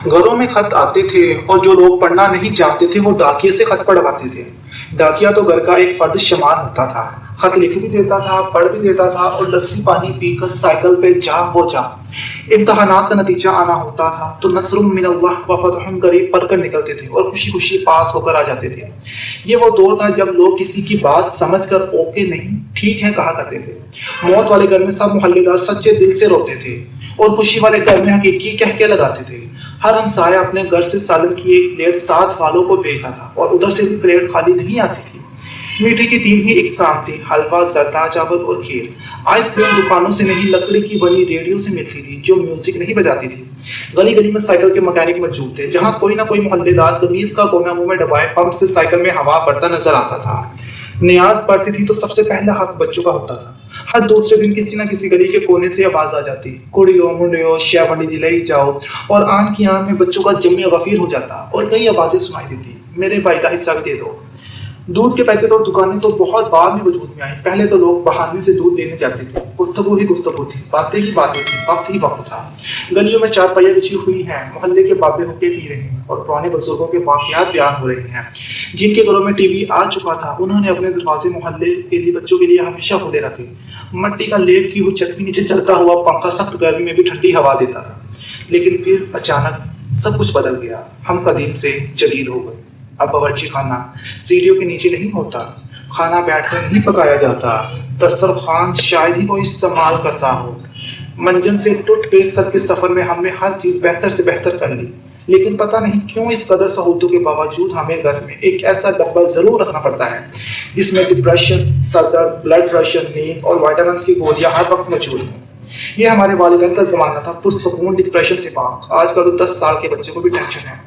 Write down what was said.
घरों में खत आते थे और जो लोग पढ़ना नहीं चाहते थे वो डाकिये से खत पढ़वाते थे। डाकिया तो घर का एक फर्द शुमार होता था। खत लिख भी देता था, पढ़ भी देता था और लस्सी पानी पीकर साइकिल पे जा इम्तहानात का नतीजा आना होता था तो नस्रुम मिनल्लाह व फतहुन करीब पढ़कर निकलते थे और खुशी खुशी पास होकर आ जाते थे। ये वो दौर था जब लोग किसी की बात समझकर ओके नहीं ठीक है कहा करते थे। मौत वाले घर में सब मोहल्लेदार सच्चे दिल से रोते थे और खुशी वाले घर में हकीकी कह के लगाते थे। हर हमसाया अपने घर से सालन की एक प्लेट साथ वालों को भेजता था और उधर से भी प्लेट खाली नहीं आती थी। मीठे की 3 ही इकसाम थी, हलवा, जरदा, चावल और खीर। आइसक्रीम दुकानों से नहीं, लकड़ी की बनी रेडियो से मिलती थी जो म्यूजिक नहीं बजाती थी। गली गली में साइकिल के मैकेनिक मौजूद थे, जहाँ कोई ना कोई मोहल्लेदार कमीज का कोना मुंह में दबाए पंप से साइकिल में हवा भरता नजर आता था। नियाज पड़ती थी तो सबसे पहला हक बच्चों का होता था। हर दूसरे दिन किसी न किसी गली के कोने से आवाज आ जाती, कुड़ियो मुंडियो शह मंडी दिलाई जाओ, और आंख की आंख में बच्चों का जमी गफीर हो जाता और कई आवाजें सुनाई देती, मेरे भाई का हिस्सा भी दे दो। दूध के पैकेट और दुकानें तो बहुत बाद में वजूद में आई। पहले तो लोग बहाने से दूध लेने जाते थे, गुफ्तगू ही गुफ्तगू थी, बातें ही बातें थी, वक्त ही वक्त था। गलियों में चारपाइयाँ बिछी हुई हैं, मोहल्ले के बाबे होके पी रहे हैं और पुराने बुजुर्गों के वाकयात बयान हो रहे हैं। जिनके घरों में टीवी आ चुका था उन्होंने अपने दरवाजे मोहल्ले के लिए बच्चों के लिए हमेशा खुले रखे। मट्टी का लेप की हुई छत के नीचे चलता हुआ पंखा सख्त गर्मी में भी ठंडी हवा देता था। लेकिन फिर अचानक सब कुछ बदल गया। हम कदीम से जदीद हो गए। अब बावर्ची खाना सीढ़ियों के नीचे नहीं होता, खाना बैठकर नहीं पकाया जाता, दस्तरखान शायद ही कोई इस्तेमाल करता हो। मंजन से टूथपेस्ट तक के सफर में हमने हर चीज बेहतर से बेहतर कर ली, लेकिन पता नहीं क्यों इस कदर सहूलतों के बावजूद हमें घर में एक ऐसा डब्बा जरूर रखना पड़ता है जिसमें डिप्रेशन, सरदर्द, ब्लड प्रेशर, नींद और वाइटामिन की गोलियां हर वक्त मौजूद हैं। ये हमारे वालिदैन का जमाना था पुरसकून डिप्रेशन से पाक। आजकल तो 10 साल के बच्चे को भी टेंशन है।